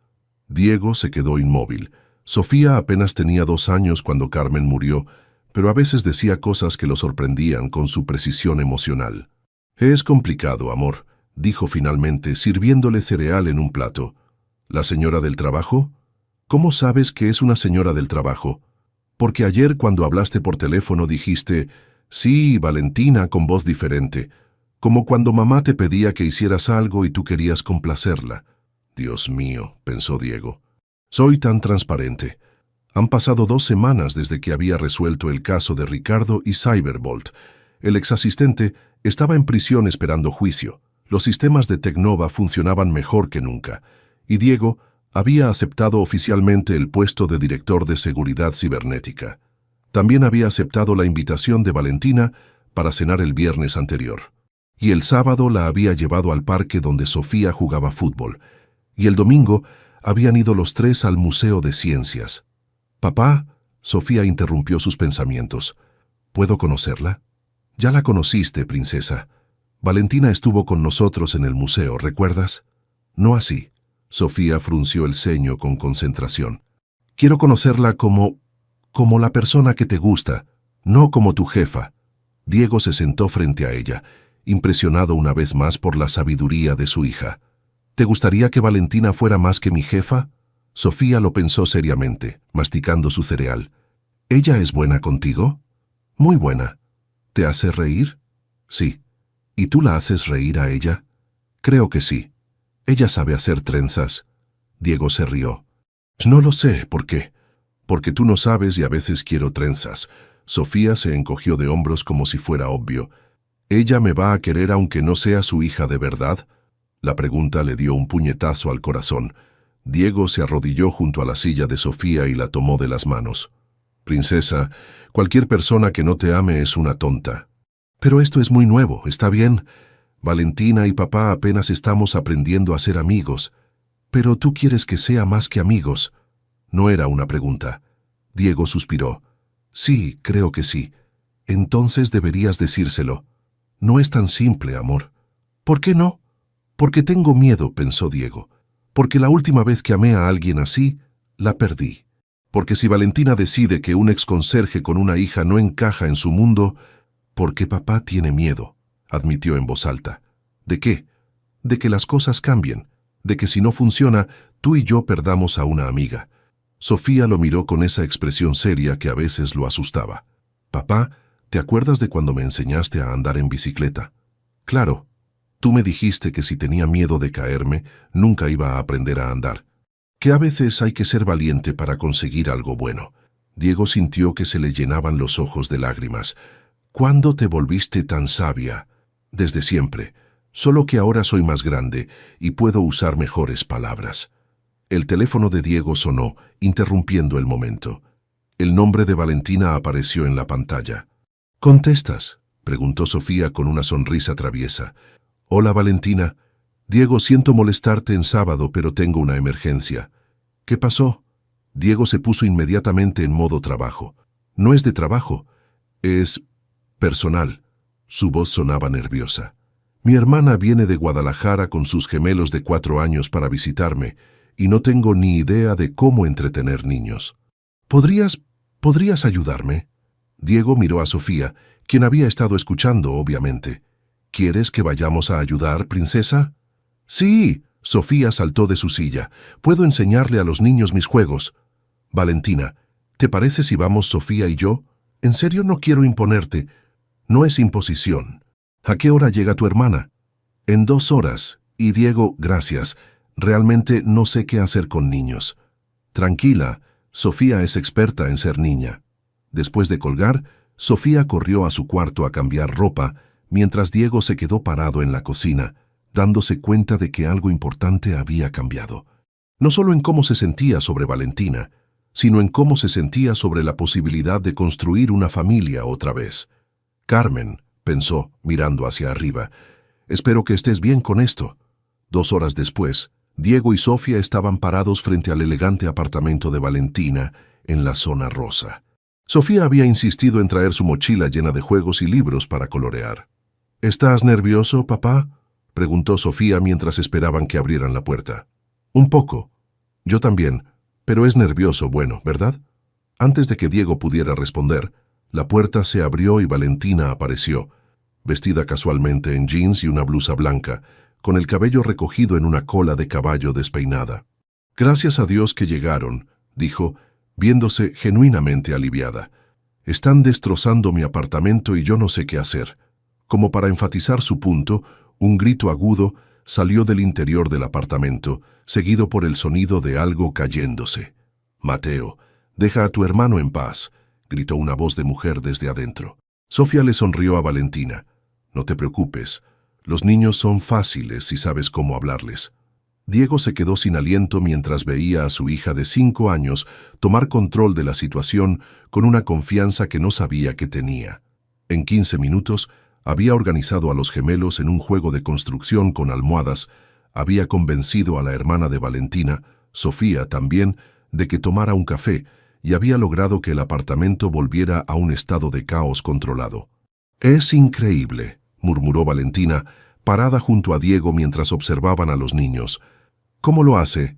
Diego se quedó inmóvil. Sofía apenas tenía 2 años cuando Carmen murió, pero a veces decía cosas que lo sorprendían con su precisión emocional. Es complicado, amor, dijo finalmente, sirviéndole cereal en un plato. ¿La señora del trabajo? ¿Cómo sabes que es una señora del trabajo? Porque ayer cuando hablaste por teléfono dijiste, sí, Valentina, con voz diferente, como cuando mamá te pedía que hicieras algo y tú querías complacerla. Dios mío, pensó Diego. Soy tan transparente. Han pasado 2 semanas desde que había resuelto el caso de Ricardo y Cyberbolt. El exasistente estaba en prisión esperando juicio. Los sistemas de Tecnova funcionaban mejor que nunca. Y Diego había aceptado oficialmente el puesto de director de seguridad cibernética. También había aceptado la invitación de Valentina para cenar el viernes anterior. Y el sábado la había llevado al parque donde Sofía jugaba fútbol. Y el domingo habían ido los 3 al Museo de Ciencias. «Papá», Sofía interrumpió sus pensamientos. «¿Puedo conocerla?» «Ya la conociste, princesa. Valentina estuvo con nosotros en el museo, ¿recuerdas?» «No así». Sofía frunció el ceño con concentración. «Quiero conocerla como la persona que te gusta, no como tu jefa». Diego se sentó frente a ella, impresionado una vez más por la sabiduría de su hija. «¿Te gustaría que Valentina fuera más que mi jefa?» Sofía lo pensó seriamente, masticando su cereal. «¿Ella es buena contigo?» «Muy buena». «¿Te hace reír?» «Sí». «¿Y tú la haces reír a ella?» «Creo que sí. Ella sabe hacer trenzas». Diego se rió. «No lo sé, ¿por qué?» «Porque tú no sabes y a veces quiero trenzas». Sofía se encogió de hombros como si fuera obvio. «¿Ella me va a querer aunque no sea su hija de verdad?» La pregunta le dio un puñetazo al corazón. Diego se arrodilló junto a la silla de Sofía y la tomó de las manos. «Princesa, cualquier persona que no te ame es una tonta». «Pero esto es muy nuevo, ¿está bien?» Valentina y papá apenas estamos aprendiendo a ser amigos. Pero tú quieres que sea más que amigos. No era una pregunta. Diego suspiró. Sí, creo que sí. Entonces deberías decírselo. No es tan simple, amor. ¿Por qué no? Porque tengo miedo, pensó Diego. Porque la última vez que amé a alguien así, la perdí. Porque si Valentina decide que un exconserje con una hija no encaja en su mundo, porque papá tiene miedo, admitió en voz alta. ¿De qué? De que las cosas cambien, de que si no funciona, tú y yo perdamos a una amiga. Sofía lo miró con esa expresión seria que a veces lo asustaba. Papá, ¿te acuerdas de cuando me enseñaste a andar en bicicleta? Claro. Tú me dijiste que si tenía miedo de caerme, nunca iba a aprender a andar. Que a veces hay que ser valiente para conseguir algo bueno. Diego sintió que se le llenaban los ojos de lágrimas. ¿Cuándo te volviste tan sabia? Desde siempre, solo que ahora soy más grande y puedo usar mejores palabras. El teléfono de Diego sonó, interrumpiendo el momento. El nombre de Valentina apareció en la pantalla. ¿Contestas?, preguntó Sofía con una sonrisa traviesa. Hola, Valentina. Diego, siento molestarte en sábado, pero tengo una emergencia. ¿Qué pasó? Diego se puso inmediatamente en modo trabajo. No es de trabajo, es personal. Su voz sonaba nerviosa. Mi hermana viene de Guadalajara con sus gemelos de 4 años para visitarme, y no tengo ni idea de cómo entretener niños. ¿Podrías ayudarme? Diego miró a Sofía, quien había estado escuchando, obviamente. ¿Quieres que vayamos a ayudar, princesa? Sí, Sofía saltó de su silla. Puedo enseñarle a los niños mis juegos. Valentina, ¿te parece si vamos Sofía y yo? En serio no quiero imponerte. No es imposición. ¿A qué hora llega tu hermana? En 2 horas. Y Diego, gracias. Realmente no sé qué hacer con niños. Tranquila, Sofía es experta en ser niña. Después de colgar, Sofía corrió a su cuarto a cambiar ropa, mientras Diego se quedó parado en la cocina, dándose cuenta de que algo importante había cambiado. No solo en cómo se sentía sobre Valentina, sino en cómo se sentía sobre la posibilidad de construir una familia otra vez. Carmen, pensó, mirando hacia arriba, espero que estés bien con esto. 2 horas después, Diego y Sofía estaban parados frente al elegante apartamento de Valentina, en la zona rosa. Sofía había insistido en traer su mochila llena de juegos y libros para colorear. ¿Estás nervioso, papá?, preguntó Sofía mientras esperaban que abrieran la puerta. Un poco. Yo también, pero es nervioso, bueno, ¿verdad? Antes de que Diego pudiera responder, la puerta se abrió y Valentina apareció, vestida casualmente en jeans y una blusa blanca, con el cabello recogido en una cola de caballo despeinada. Gracias a Dios que llegaron, dijo, viéndose genuinamente aliviada. Están destrozando mi apartamento y yo no sé qué hacer. Como para enfatizar su punto, un grito agudo salió del interior del apartamento, seguido por el sonido de algo cayéndose. Mateo, deja a tu hermano en paz, gritó una voz de mujer desde adentro. Sofía le sonrió a Valentina. No te preocupes, los niños son fáciles si sabes cómo hablarles. Diego se quedó sin aliento mientras veía a su hija de 5 años tomar control de la situación con una confianza que no sabía que tenía. En 15 minutos, había organizado a los gemelos en un juego de construcción con almohadas, había convencido a la hermana de Valentina, Sofía también, de que tomara un café y había logrado que el apartamento volviera a un estado de caos controlado. «Es increíble», murmuró Valentina, parada junto a Diego mientras observaban a los niños. «¿Cómo lo hace?»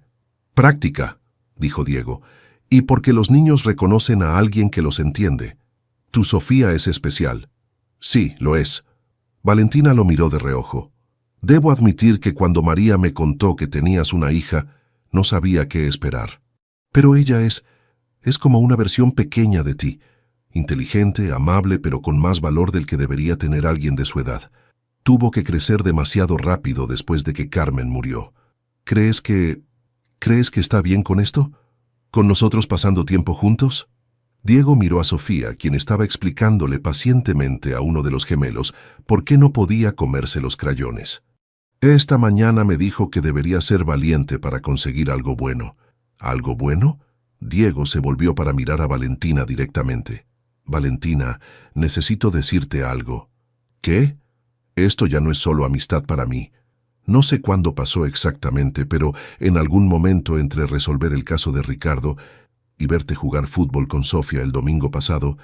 «Práctica», dijo Diego, «y porque los niños reconocen a alguien que los entiende. Tu Sofía es especial». «Sí, lo es». Valentina lo miró de reojo. «Debo admitir que cuando María me contó que tenías una hija, no sabía qué esperar. Pero ella es como una versión pequeña de ti, inteligente, amable, pero con más valor del que debería tener alguien de su edad. Tuvo que crecer demasiado rápido después de que Carmen murió. ¿Crees que está bien con esto? ¿Con nosotros pasando tiempo juntos?» Diego miró a Sofía, quien estaba explicándole pacientemente a uno de los gemelos por qué no podía comerse los crayones. «Esta mañana me dijo que debería ser valiente para conseguir algo bueno». ¿Algo bueno? Diego se volvió para mirar a Valentina directamente. «Valentina, necesito decirte algo». «¿Qué?» Esto ya no es solo amistad para mí. No sé cuándo pasó exactamente, pero en algún momento entre resolver el caso de Ricardo y verte jugar fútbol con Sofía el domingo pasado,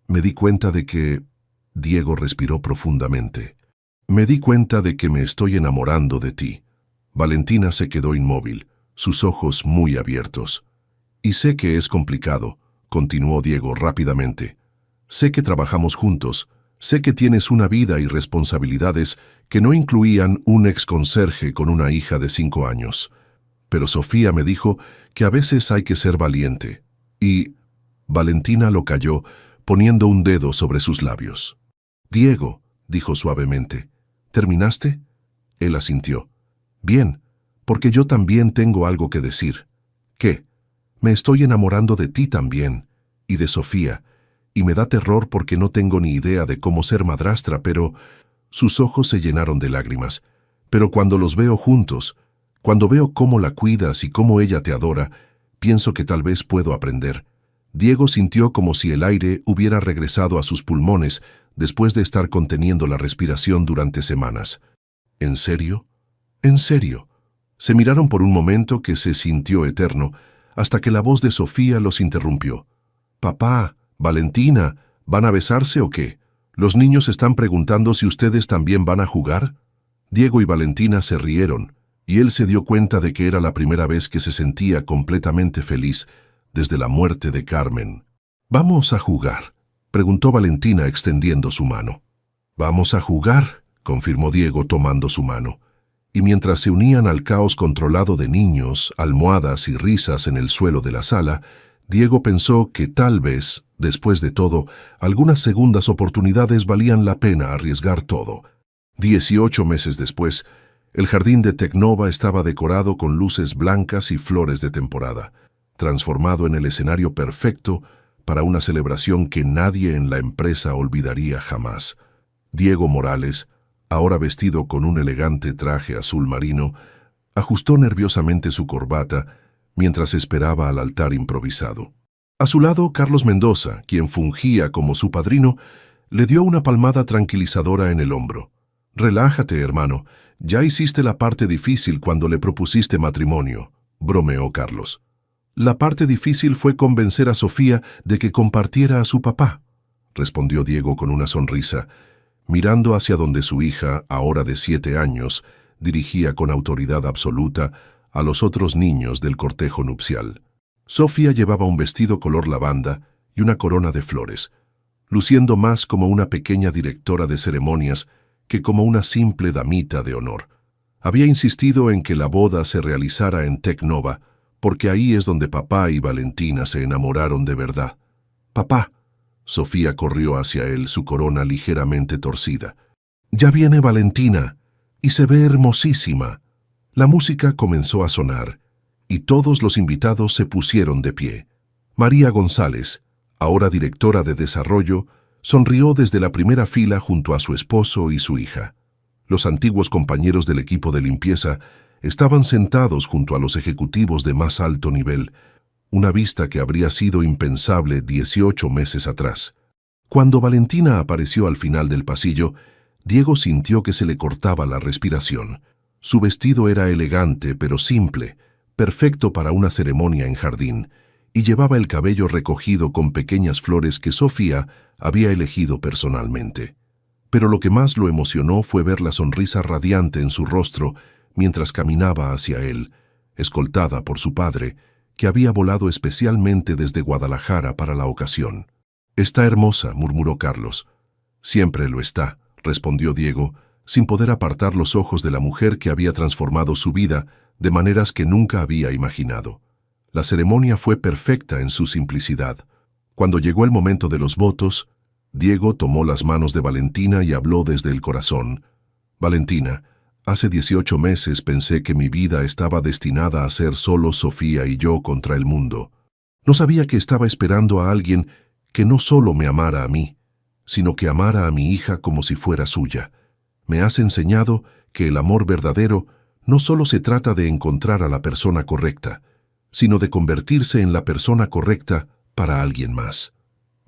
me di cuenta de que... Diego respiró profundamente. Me di cuenta de que me estoy enamorando de ti. Valentina se quedó inmóvil, sus ojos muy abiertos. Y sé que es complicado, continuó Diego rápidamente. Sé que trabajamos juntos, sé que tienes una vida y responsabilidades que no incluían un exconserje con una hija de 5 años. Pero Sofía me dijo que a veces hay que ser valiente. Y... Valentina lo calló, poniendo un dedo sobre sus labios. Diego, dijo suavemente, ¿terminaste? Él asintió. Bien, porque yo también tengo algo que decir. ¿Qué? Me estoy enamorando de ti también, y de Sofía, y me da terror porque no tengo ni idea de cómo ser madrastra, pero... Sus ojos se llenaron de lágrimas. Pero cuando los veo juntos, cuando veo cómo la cuidas y cómo ella te adora, pienso que tal vez puedo aprender. Diego sintió como si el aire hubiera regresado a sus pulmones después de estar conteniendo la respiración durante semanas. ¿En serio? ¿En serio? Se miraron por un momento que se sintió eterno, hasta que la voz de Sofía los interrumpió. «Papá, Valentina, ¿van a besarse o qué? ¿Los niños están preguntando si ustedes también van a jugar?» Diego y Valentina se rieron, y él se dio cuenta de que era la primera vez que se sentía completamente feliz desde la muerte de Carmen. «¿Vamos a jugar?», preguntó Valentina extendiendo su mano. «Vamos a jugar», confirmó Diego tomando su mano. Y mientras se unían al caos controlado de niños, almohadas y risas en el suelo de la sala, Diego pensó que tal vez, después de todo, algunas segundas oportunidades valían la pena arriesgar todo. 18 meses después, el jardín de Tecnova estaba decorado con luces blancas y flores de temporada, transformado en el escenario perfecto para una celebración que nadie en la empresa olvidaría jamás. Diego Morales, ahora vestido con un elegante traje azul marino, ajustó nerviosamente su corbata mientras esperaba al altar improvisado. A su lado, Carlos Mendoza, quien fungía como su padrino, le dio una palmada tranquilizadora en el hombro. «Relájate, hermano, ya hiciste la parte difícil cuando le propusiste matrimonio», bromeó Carlos. «La parte difícil fue convencer a Sofía de que compartiera a su papá», respondió Diego con una sonrisa, mirando hacia donde su hija, ahora de 7 años, dirigía con autoridad absoluta a los otros niños del cortejo nupcial. Sofía llevaba un vestido color lavanda y una corona de flores, luciendo más como una pequeña directora de ceremonias que como una simple damita de honor. Había insistido en que la boda se realizara en Tecnova, porque ahí es donde papá y Valentina se enamoraron de verdad. «Papá», Sofía corrió hacia él, su corona ligeramente torcida. «Ya viene Valentina, y se ve hermosísima». La música comenzó a sonar, y todos los invitados se pusieron de pie. María González, ahora directora de desarrollo, sonrió desde la primera fila junto a su esposo y su hija. Los antiguos compañeros del equipo de limpieza estaban sentados junto a los ejecutivos de más alto nivel, una vista que habría sido impensable 18 meses atrás. Cuando Valentina apareció al final del pasillo, Diego sintió que se le cortaba la respiración. Su vestido era elegante pero simple, perfecto para una ceremonia en jardín, y llevaba el cabello recogido con pequeñas flores que Sofía había elegido personalmente. Pero lo que más lo emocionó fue ver la sonrisa radiante en su rostro mientras caminaba hacia él, escoltada por su padre, que había volado especialmente desde Guadalajara para la ocasión. «Está hermosa», murmuró Carlos. «Siempre lo está», respondió Diego, sin poder apartar los ojos de la mujer que había transformado su vida de maneras que nunca había imaginado. La ceremonia fue perfecta en su simplicidad. Cuando llegó el momento de los votos, Diego tomó las manos de Valentina y habló desde el corazón. «Valentina, hace 18 meses pensé que mi vida estaba destinada a ser solo Sofía y yo contra el mundo. No sabía que estaba esperando a alguien que no solo me amara a mí, sino que amara a mi hija como si fuera suya. Me has enseñado que el amor verdadero no solo se trata de encontrar a la persona correcta, sino de convertirse en la persona correcta para alguien más».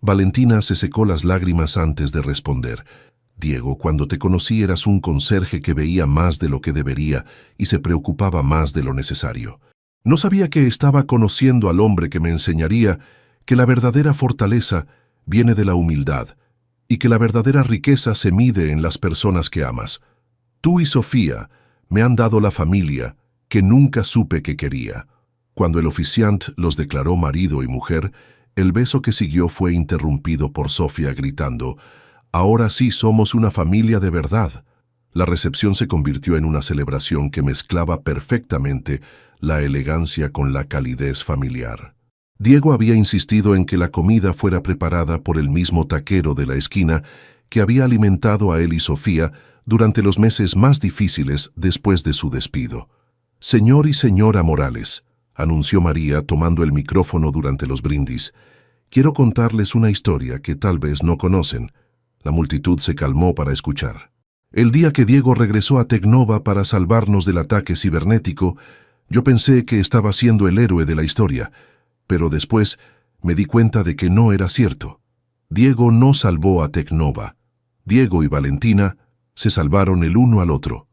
Valentina se secó las lágrimas antes de responder. Diego, cuando te conocí eras un conserje que veía más de lo que debería y se preocupaba más de lo necesario. No sabía que estaba conociendo al hombre que me enseñaría que la verdadera fortaleza viene de la humildad y que la verdadera riqueza se mide en las personas que amas. Tú y Sofía me han dado la familia que nunca supe que quería. Cuando el oficiant los declaró marido y mujer, el beso que siguió fue interrumpido por Sofía gritando: «Ahora sí somos una familia de verdad». La recepción se convirtió en una celebración que mezclaba perfectamente la elegancia con la calidez familiar. Diego había insistido en que la comida fuera preparada por el mismo taquero de la esquina que había alimentado a él y Sofía durante los meses más difíciles después de su despido. «Señor y señora Morales», anunció María tomando el micrófono durante los brindis, «quiero contarles una historia que tal vez no conocen». La multitud se calmó para escuchar. El día que Diego regresó a Tecnova para salvarnos del ataque cibernético, yo pensé que estaba siendo el héroe de la historia, pero después me di cuenta de que no era cierto. Diego no salvó a Tecnova. Diego y Valentina se salvaron el uno al otro.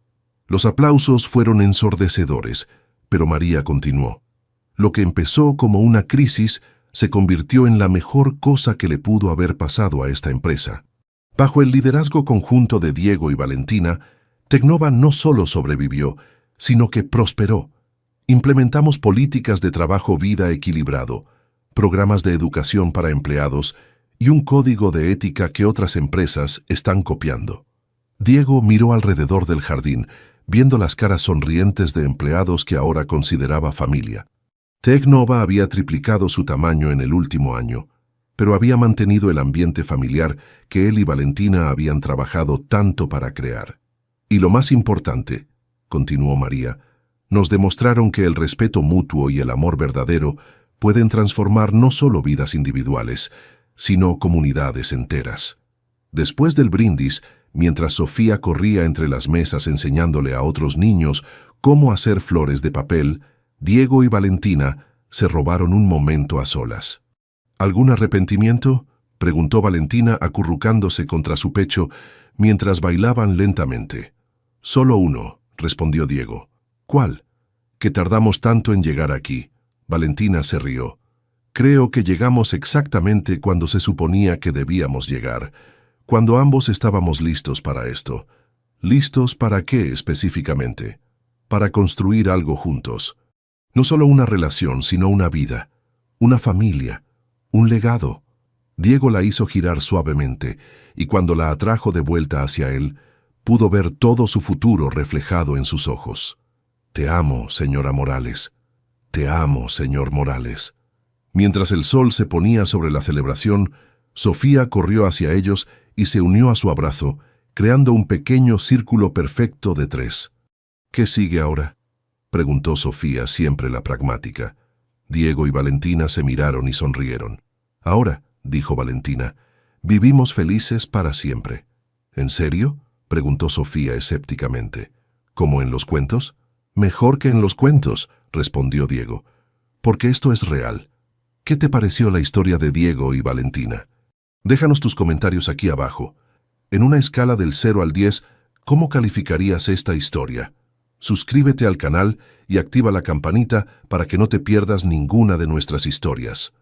Los aplausos fueron ensordecedores, pero María continuó. Lo que empezó como una crisis se convirtió en la mejor cosa que le pudo haber pasado a esta empresa. Bajo el liderazgo conjunto de Diego y Valentina, Tecnova no solo sobrevivió, sino que prosperó. Implementamos políticas de trabajo-vida equilibrado, programas de educación para empleados y un código de ética que otras empresas están copiando. Diego miró alrededor del jardín, viendo las caras sonrientes de empleados que ahora consideraba familia. Tecnova había triplicado su tamaño en el último año, pero había mantenido el ambiente familiar que él y Valentina habían trabajado tanto para crear. Y lo más importante, continuó María, nos demostraron que el respeto mutuo y el amor verdadero pueden transformar no solo vidas individuales, sino comunidades enteras. Después del brindis, mientras Sofía corría entre las mesas enseñándole a otros niños cómo hacer flores de papel, Diego y Valentina se robaron un momento a solas. ¿Algún arrepentimiento?, preguntó Valentina acurrucándose contra su pecho mientras bailaban lentamente. «Solo uno», respondió Diego. «¿Cuál?». «Que tardamos tanto en llegar aquí». Valentina se rió. «Creo que llegamos exactamente cuando se suponía que debíamos llegar, cuando ambos estábamos listos para esto». «¿Listos para qué específicamente?». «Para construir algo juntos. No solo una relación, sino una vida, una familia, un legado». Diego la hizo girar suavemente, y cuando la atrajo de vuelta hacia él, pudo ver todo su futuro reflejado en sus ojos. «Te amo, señora Morales. Te amo, señor Morales». Mientras el sol se ponía sobre la celebración, Sofía corrió hacia ellos y se unió a su abrazo, creando un pequeño círculo perfecto de 3. «¿Qué sigue ahora?», preguntó Sofía, siempre la pragmática. Diego y Valentina se miraron y sonrieron. «Ahora», dijo Valentina, «vivimos felices para siempre». «¿En serio?», preguntó Sofía escépticamente. «¿Como en los cuentos?». «Mejor que en los cuentos», respondió Diego, «porque esto es real». ¿Qué te pareció la historia de Diego y Valentina? Déjanos tus comentarios aquí abajo. En una escala del 0 al 10, ¿cómo calificarías esta historia? Suscríbete al canal y activa la campanita para que no te pierdas ninguna de nuestras historias.